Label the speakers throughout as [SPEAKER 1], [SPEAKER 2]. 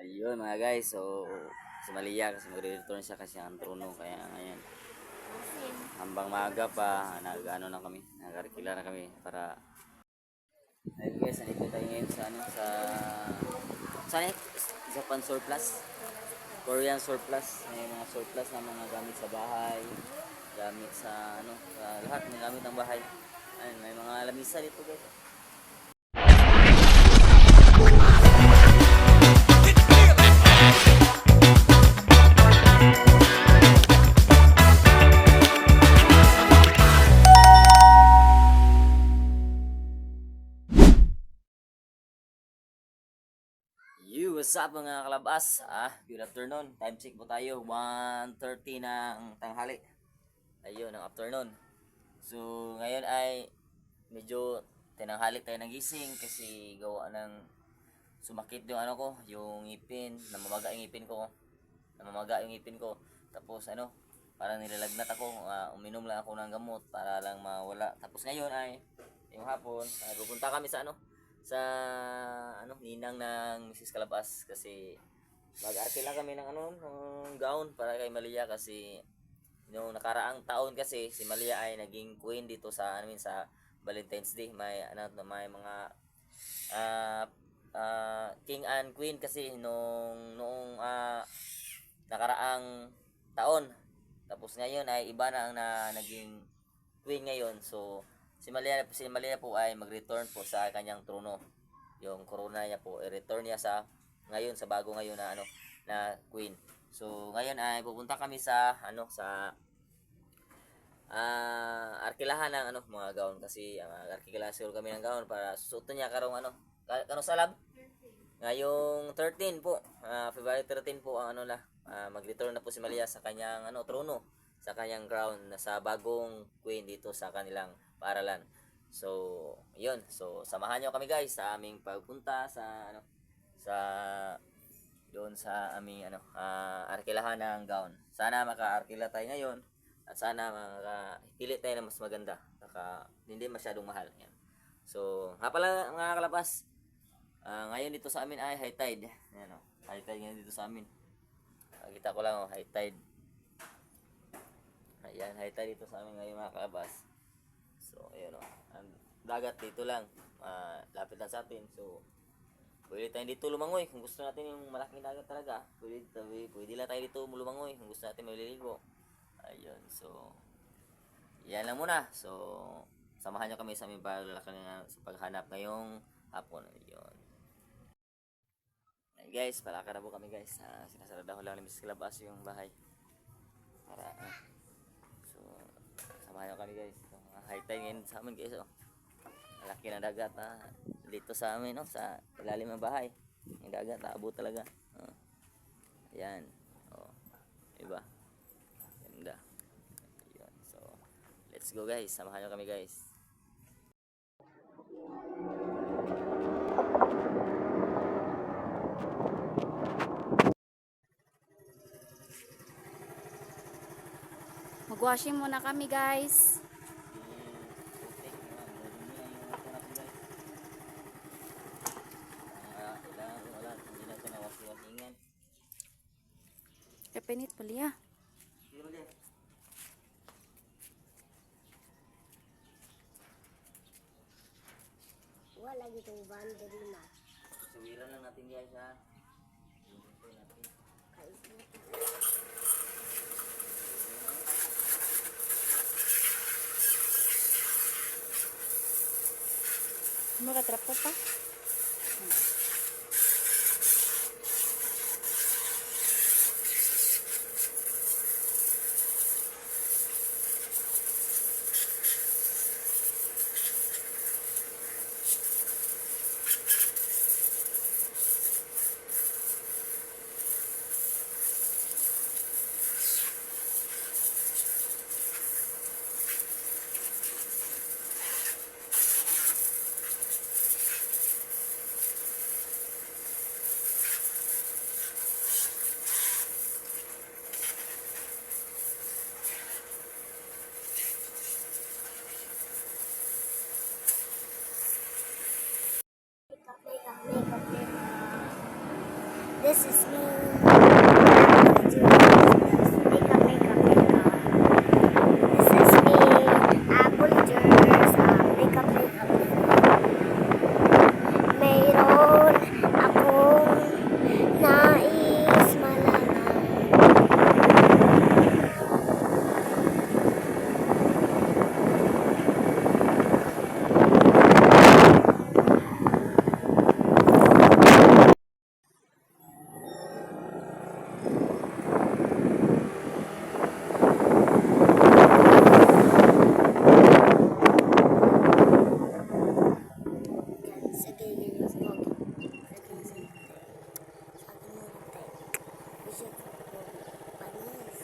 [SPEAKER 1] Ayun mga guys, so si Malia kasi magre-return siya kasi ang trono kaya ngayon hambang maaga pa nag-ano na kami, nag-arkila na kami para ayun guys, nandito tayo ngayon sa ano saan yun? Japan surplus, Korean surplus, may mga surplus na mga gamit sa bahay, gamit sa ano, sa lahat ng gamit ng bahay. Ayun, may mga lamisa dito guys. What's up mga kalabas? Good afternoon. Time check po tayo. 1:30 ng tanghali. Ayun, ng afternoon. So, ngayon ay medyo tinanghali tayo nagising kasi gawa ng sumakit yung ano ko, yung ngipin, namamaga yung ngipin ko. Tapos ano, parang nilalagnat ako, uminom lang ako ng gamot para lang mawala. Tapos ngayon ay yung hapon, pupunta kami sa ano, sa ano, ninang ng Mrs. Calabas kasi mag-arte lang kami ng ano, ng gown para kay Malia kasi noong nakaraang taon kasi si Malia ay naging queen dito sa amin sa Valentine's Day. May ano, may mga uh, king and queen kasi noong nakaraang taon. Tapos ngayon ay iba na ang naging queen ngayon. So si Malia po ay mag-return po sa kanyang trono. Yung corona niya po i-return niya sa ngayon sa bago ngayon na ano na queen. So ngayon ay pupunta kami sa ano sa arkilahan ng ano mga gown kasi arkilahan siguro kami ng gown para susuotin niya karong ano karong salab ngayong 13 po, February 13 po ang ano la, mag-return na po si Malia sa kanyang ano trono, sa kanyang crown na sa bagong queen dito sa kanilang paaralan. So, 'yun. So, samahan niyo kami guys sa aming pagpunta sa ano sa doon sa aming ano arkilahan ng gown. Sana maka-arkila tayo ngayon at sana makapili tayo ng mas maganda. Hindi masyadong mahal. Yan. So, nga pala mga kalabas, ngayon dito sa amin ay high tide. Ayan, oh. High tide ngayon dito sa amin. Nakita ko lang high tide. Ayan, high tide dito sa amin ngayon mga kalabas. So, ayan ang dagat dito lang. Lapit lang sa atin. So, pwede tayo dito lumangoy. Kung gusto natin yung malaking dagat talaga, pwede lang tayo dito lumangoy. Kung gusto natin maliligo. Ayun, so, yan lang muna. So, samahan nyo kami sa aming sa paghanap ngayong hapon. Ayun. Ay guys, palakad na po kami guys. Sinasarada ko lang ni Mrs. Calabas yung bahay. Para, so, samahan nyo kami guys. So, high tide ngayon sa amin guys. Oh. Malaki na dagat dito sa amin, no? Sa ilalim ng bahay. Yung dagat, abo talaga. Ayan. Oh. Diba? Ganda. Ayun. So, let's go guys. Samahan nyo kami guys.
[SPEAKER 2] Mag-washing muna kami guys. Kapinit pala ya.
[SPEAKER 3] Wala gitong boundary na.
[SPEAKER 1] Sawiran lang natin guys ha.
[SPEAKER 2] Makatrap pa pa.
[SPEAKER 3] This is me. Makeup, makeup, makeup. This is me. Apple juice. Makeup, makeup, makeup. Mayroon akong nais malaman. Sige, ganyan sa pogi. Sige, sige. Sa akin mo rin tayo. Bisa ko panis.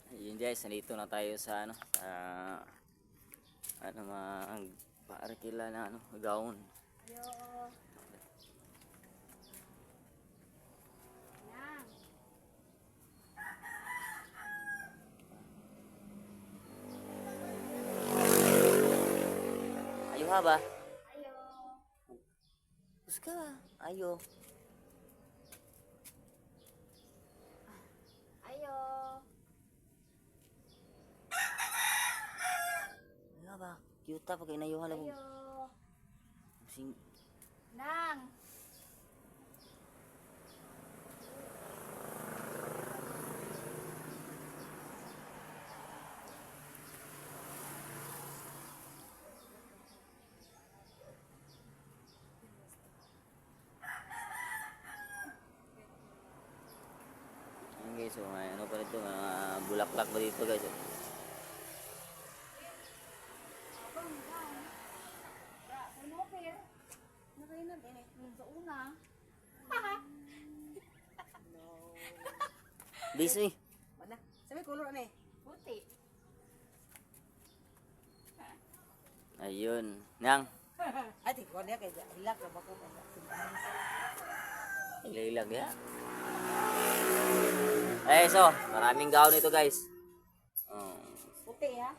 [SPEAKER 1] Ayun guys, nandito na tayo sa ano, sa ano ang paarkila na ano, gown. Ayo ha ba?
[SPEAKER 3] Ayo.
[SPEAKER 1] Bus ka ba? Ayo.
[SPEAKER 3] Ayo.
[SPEAKER 1] Ayo ba? Cute pa kay nayuhan ako.
[SPEAKER 3] Ayo.
[SPEAKER 1] Sing
[SPEAKER 2] Nang.
[SPEAKER 1] Ayun guys, so may ano pa dito, mga bulaklak pa dito guys. Busy.
[SPEAKER 4] Mana? Sabi kulor ni.
[SPEAKER 2] Puti.
[SPEAKER 1] Ayun. Nang.
[SPEAKER 4] Ay, tingko niya kay hilak na bako kay.
[SPEAKER 1] Ilag ya. Eh, so, maraming gown ito guys. Oh,
[SPEAKER 4] Puti ha.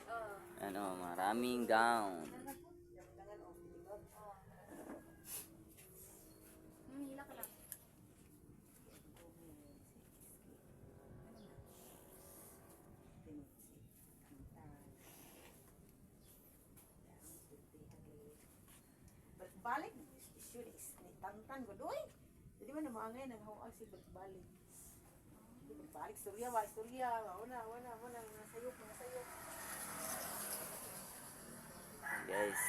[SPEAKER 1] ano, maraming gown.
[SPEAKER 2] Hila ka lang.
[SPEAKER 4] Balik issue is ni tantan ko doy. Jadi man maangay nang hawag si balik. Balik istorya wa istorya. Wana nasayop.
[SPEAKER 1] Guys,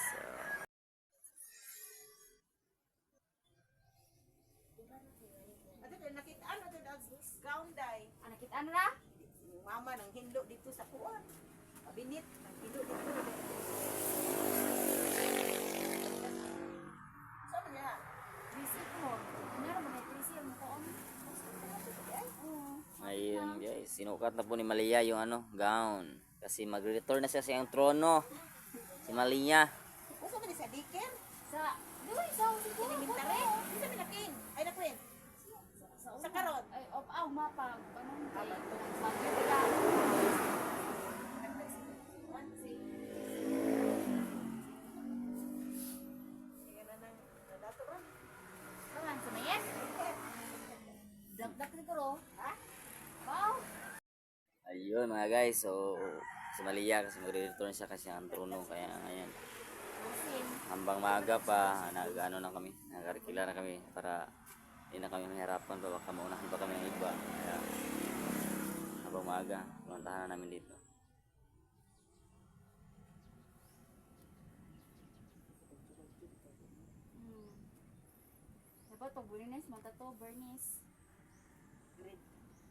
[SPEAKER 4] Ato kay nakitaan ato dag gown dai.
[SPEAKER 2] Anak kita ano na?
[SPEAKER 4] Yung mama nang hinlo dito sa kuan. Kabinit nang hinlo dito. Saan niya?
[SPEAKER 2] Busy ko. Meron ba may busy ang mukoon?
[SPEAKER 1] ayun guys, sinukat na po ni Malia yung ano, gown. Kasi magre-return na siya sa iyang trono. Si Malia.
[SPEAKER 4] Usa man ni sa diken?
[SPEAKER 2] Sa, doon, sa siguro.
[SPEAKER 4] Elementary? Usa man nakin? Ay nakwin. Sa karon.
[SPEAKER 2] Ay, mapa. Anong kay? Kaman, sa mayes? Dagdag siguro. Ha? Wow.
[SPEAKER 1] Ayun mga guys, so si Malia kasi magre-return siya kasi ang trono. Kaya ngayon,
[SPEAKER 2] Busin.
[SPEAKER 1] hambang maaga pa, nag-ano na kami, nag-arkila na kami para hindi na kami mahirapan pa, baka maunahan pa kami ng iba. Kaya habang maaga, pumuntahan na namin dito.
[SPEAKER 2] Dapat pag Bernice, magta to Bernice.
[SPEAKER 4] Grade.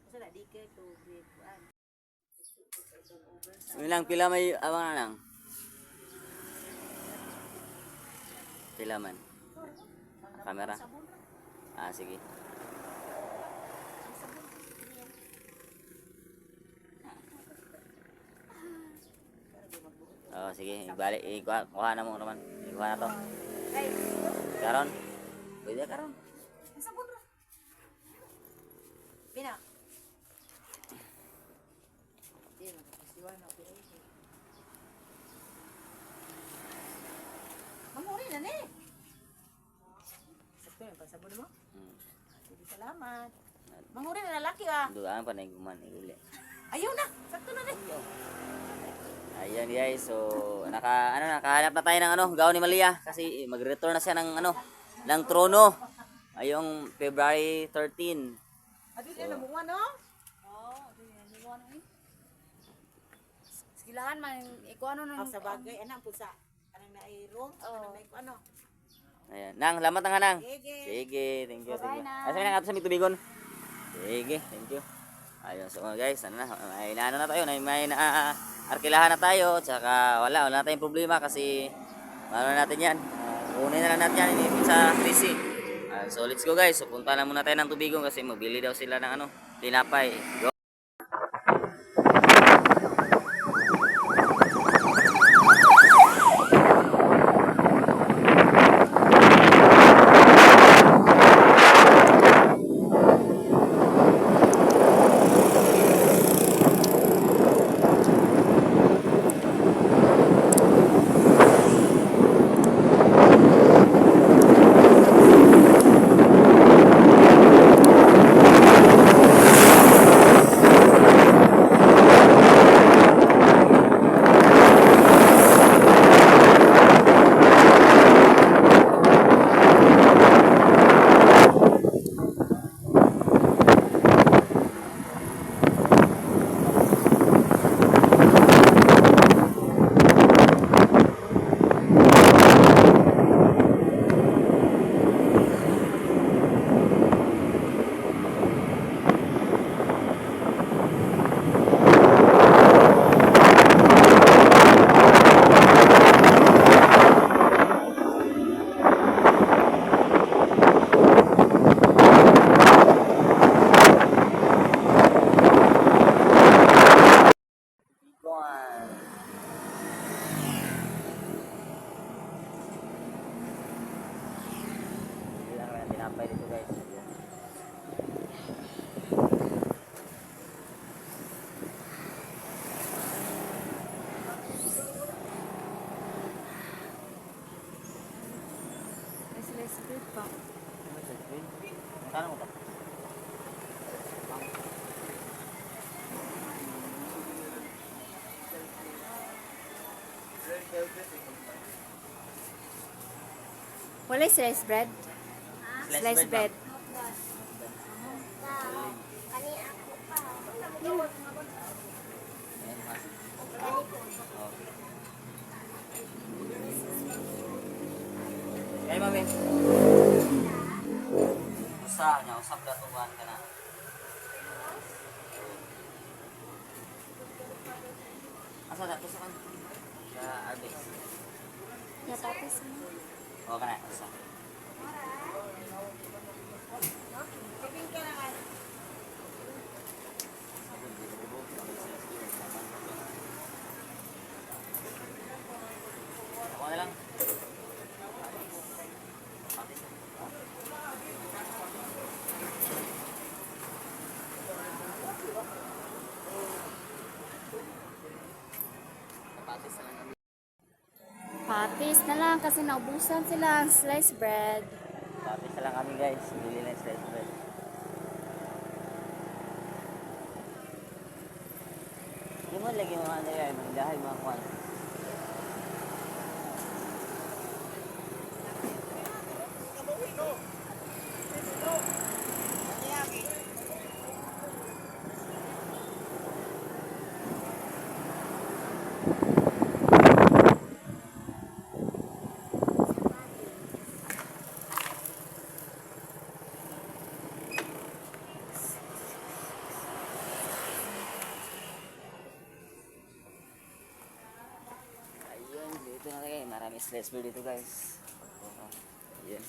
[SPEAKER 4] Usa na diken to grade 1.
[SPEAKER 1] Yun lang, pila may abang na lang. Pila man. Camera. Ah, sige. sige, ibalik, kuha na mo naman. Ikuha na to.
[SPEAKER 4] Ay,
[SPEAKER 1] Karon. Pwede karon.
[SPEAKER 4] sabon ra. Pina. Iya, nakasiwa na pero. Mamuri na ni. Sakto yung pasabon mo? Sige, salamat. Manguri na lalaki ah.
[SPEAKER 1] Dugaan pa na guman iguli.
[SPEAKER 4] Ayaw na. Sakto na ni.
[SPEAKER 1] Ayan guys, so nakahanap na tayo ng gaon ni Malia kasi mag-return na siya ng ng trono. Ayong February 13.
[SPEAKER 4] Adi na namuha no?
[SPEAKER 2] Oo, di mo ano eh. Sigilahan man, ikaw ano nang...
[SPEAKER 4] Ang sa bagay, anang po sa anang na room, anang na ano.
[SPEAKER 1] Ayan, nang lamat nga nang.
[SPEAKER 4] Sige.
[SPEAKER 1] Sige, thank you.
[SPEAKER 2] Bye-bye, Nang.
[SPEAKER 1] Asa na nga sa Mitubigon. Sige, thank you. Ayun, so guys, may na tayo, may arkilahan na tayo, tsaka wala na tayong problema kasi ano na natin yan. Kunin na lang natin yan sa 3C. So let's go guys, so punta na muna tayo ng Tubigon kasi mabili daw sila ng tinapay. Go. Tinapay dito guys.
[SPEAKER 2] Slice bread pa.
[SPEAKER 1] Magkano mo to?
[SPEAKER 2] Wala slice bread? Slice bread.
[SPEAKER 3] Kani ako pa.
[SPEAKER 1] Ayan, ha? Okay. Kaya mami. Usap na tuwan ka na. Asa na? Tusa ka na? Sa Arbex.
[SPEAKER 2] Napatis mo.
[SPEAKER 1] Oo ka na. Usa. Ako na lang.
[SPEAKER 2] Patis na lang kasi naubusan sila ang slice bread.
[SPEAKER 1] Tapos na lang kami guys. Bili na yung slice bread. Hindi mo lagi mga ano yan. Dahil mga kwan. Ayun, dito na kayo. Maraming slice bread dito guys. Ayun.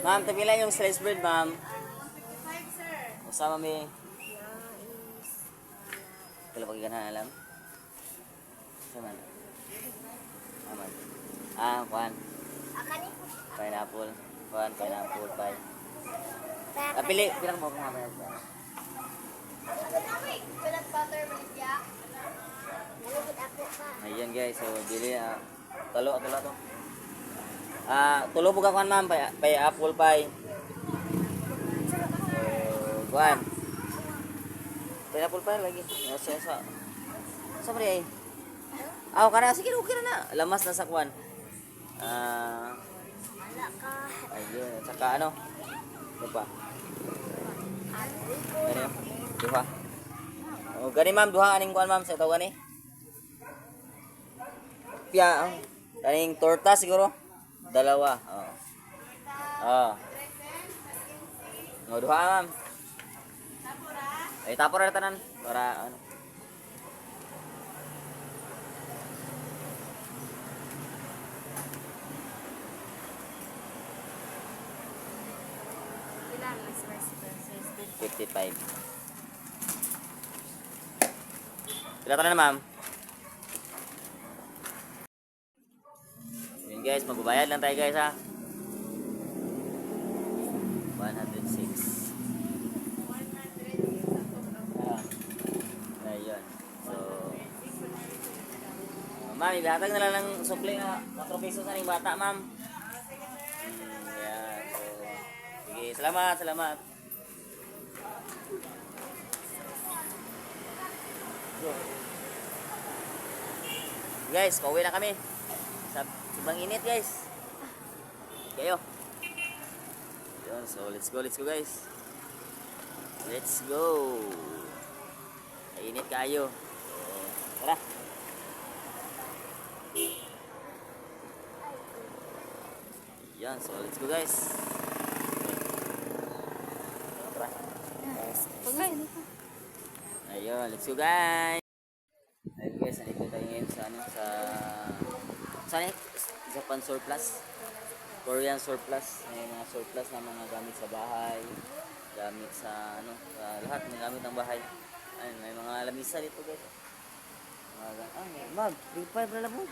[SPEAKER 1] Ma'am, tapila yung slice bread, ma'am. Usama mi. Wala pag ganahan alam. Saman. Aman. Ah, kuan.
[SPEAKER 3] Akani.
[SPEAKER 1] Pineapple. Kuan, pineapple pie.
[SPEAKER 3] Pero,
[SPEAKER 1] Ah, pili. Pilang mo kung mamaya.
[SPEAKER 3] peanut butter maligya. Nalugod ako pa.
[SPEAKER 1] Ayan guys, so bili tulo to. Tulo po ka kuan ma'am, apple pie. So, kuan. Pineapple pie lagi. Sa mari ay. Aw kana sige okay na na. Lamas na sa kuan.
[SPEAKER 3] Wala ka.
[SPEAKER 1] Ayun, saka ano? Ano pa? Gani, duha. Oh, gani ma'am, duha aning kuan ma'am sa tawag ni. Pia, kaning torta siguro. Dalawa. Oh. Oh. No, duha ma'am. Ay tapor ra tanan para ano.
[SPEAKER 2] Ilan mas rice versus
[SPEAKER 1] 55. Sila tanan ma'am. Yun guys, magbabayad lang tayo guys ha. 106. Ayun. So, ma'am, ibahatag na lang ng sukli na 4 pesos sa ning bata, ma'am. Yan. So, sige, salamat, salamat. Guys, pauwi na kami. Sa ibang init, guys. Kayo. Yun, so let's go guys. Let's go. Init kayo. So, tara. Yan, so let's go guys. Tara. Ayun, let's go guys. Ayun guys, nandito tayo ngayon sa ano, sa Japan surplus. Korean surplus. May mga surplus na mga gamit sa bahay, gamit sa ano, sa lahat ng gamit ng bahay. Ayun, may mga lamisa dito guys. Mag, 3.5 na lang mo.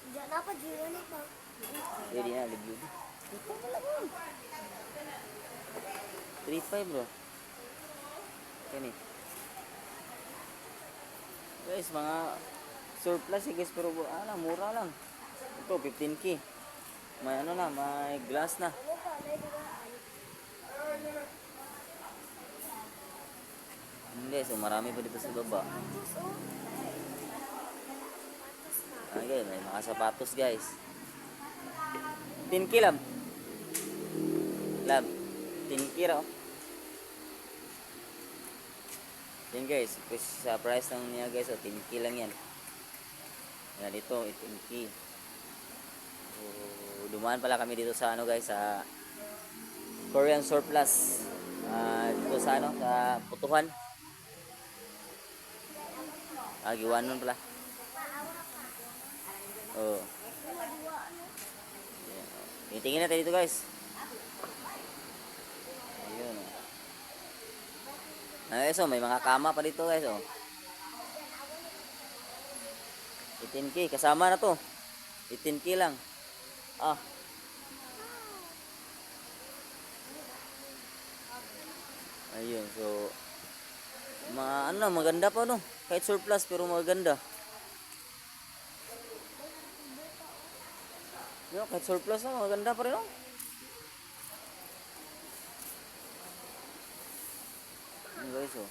[SPEAKER 3] Diyan na pa, diyan na pa.
[SPEAKER 1] Pwede na, review. 3.5 na lang mo. 3.5 bro. Kani. Guys, mga surplus eh guys, pero mura lang. Ito, 15k. May ano na, may glass na. Hindi, so marami pa dito sa baba. Okay, may mga sapatos guys. 10k lab. Lab. 10k raw. Yan guys, sa price lang niya guys, 10k lang yan. Yan dito, 10k. So, dumaan pala kami dito sa ano guys, sa Korean surplus. Dito sa ano, sa Putuhan. Giwanon pala. Oh. Yan. Tingin natin dito guys. Ayun. Guys, oh, may mga kama pa dito guys, oh. 18k kasama na to. 18k lang. Ayun, so maganda pa no. Kahit surplus pero maganda. Yo, kahit surplus na maganda pa rin no. Guys, oh.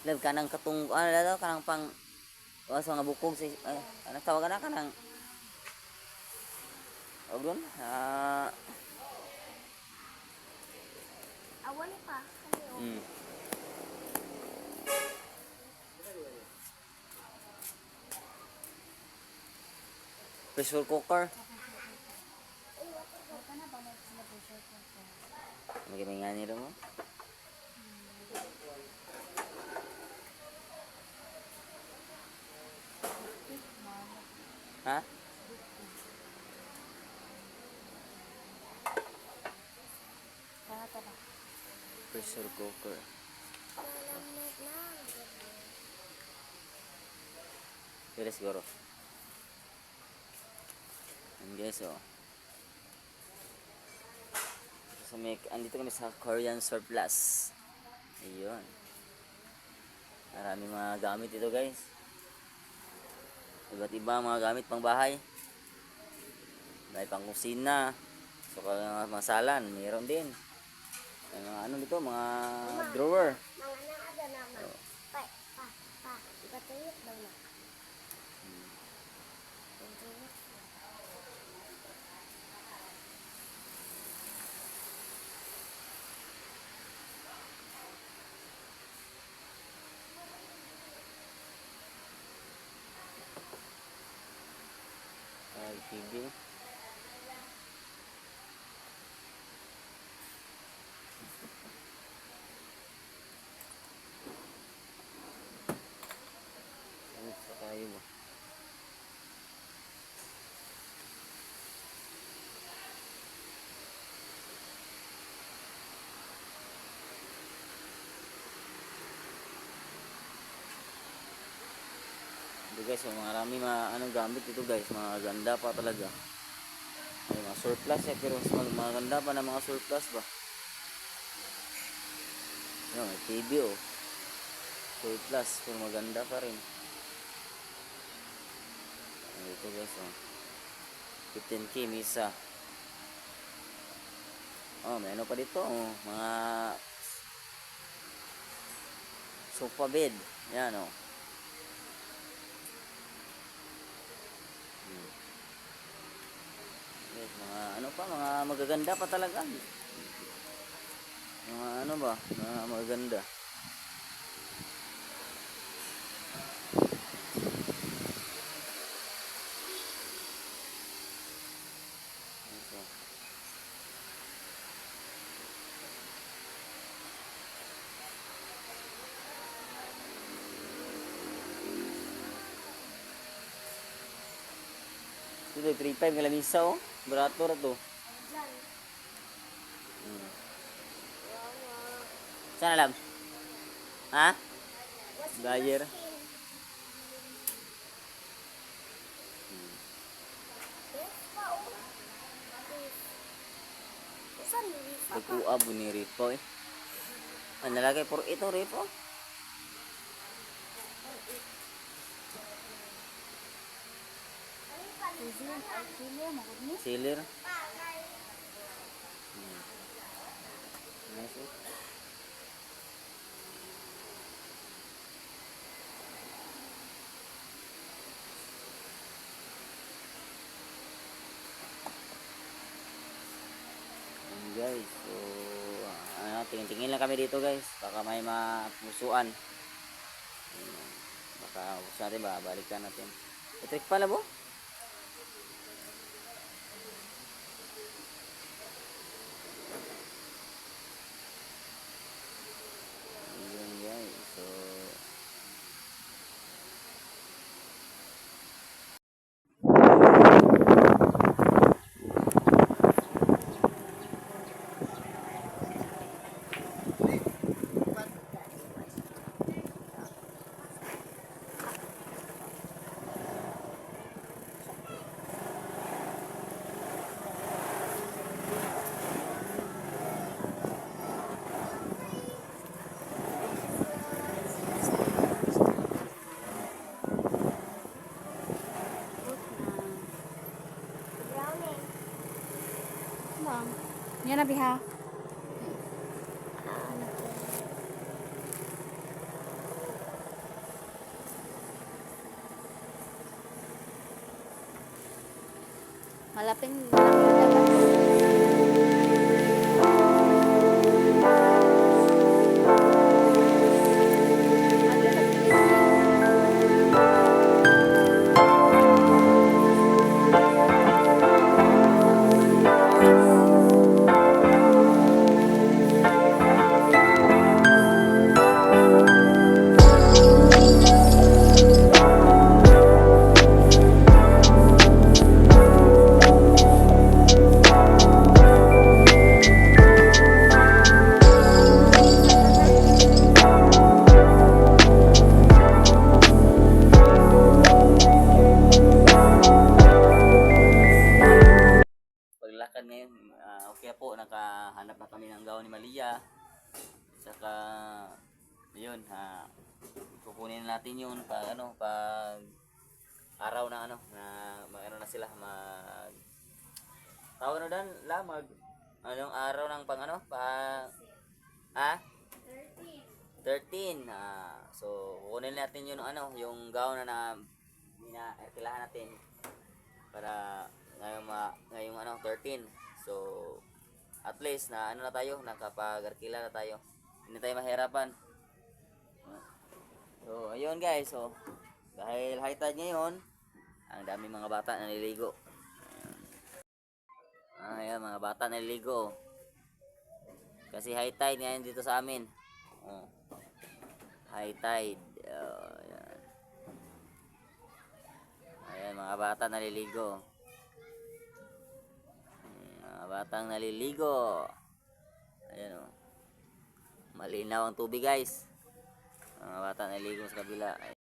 [SPEAKER 1] Lab kanang katong kanang pang sa nga bukog sa anak tawagan na kanang doon
[SPEAKER 3] Awan pa.
[SPEAKER 1] Pressure cooker. Magiging nga nila mo. Ha? Pressure cooker.
[SPEAKER 3] Malamig na.
[SPEAKER 1] Pwede siguro. And guys, oh. So, andito kami sa Korean surplus. Ayun. Maraming mga gamit ito guys. Iba't iba mga gamit pang bahay. May pang kusina. So, mga salan, mayroon din. May mga ano dito, mga drawer.
[SPEAKER 3] Mga naada naman. Pa. Ibatuyot daw na. Ibatuyot.
[SPEAKER 1] TV. Ano sa kayo ba? Ito guys, so, marami mga anong gamit ito guys, mga ganda pa talaga. Ay, mga surplus eh, pero mas maganda pa na mga surplus ba. Yung may TV oh. Surplus, pero maganda pa rin. Ito guys oh. 15K misa. Oh, may ano pa dito oh, mga sofa bed. Yan oh. Mga ano pa, mga magaganda pa talaga. Mga ano ba, mga magaganda. Ito 3.5 nga lamisa oh. Barato ra to. Saan alam? Ha? Bayer.
[SPEAKER 3] Saan yung risa?
[SPEAKER 1] Nagkuabo ni Ripo eh. Ang nalagay por ito Ripo. Sealer. Nice oh. Guys, so tingin-tingin lang kami dito guys, baka may mapusuan. Baka gusto natin ba, balikan natin. Electric pala po? Ayun guys, so
[SPEAKER 2] Bang. Yan na biha. Malaping
[SPEAKER 1] na kami ng gown ni Malia. Saka yun, kukunin natin yun pag pag araw na ano na sila tawag dan la anong araw ng pang pa 13. So kukunin natin yun yung gown na inaarkilahan natin para ngayong 13. So at least na na tayo, nakapag-arkila na tayo. Hindi tayo mahirapan. So ayun guys, so dahil high tide ngayon, ang dami mga bata naliligo. Ayan, mga bata naliligo. Kasi high tide ngayon dito sa amin. High tide. Ayan. Ayan, mga bata naliligo. Mga batang naliligo. Ayan malinaw ang tubig guys. Mga bata naliligo sa kabila.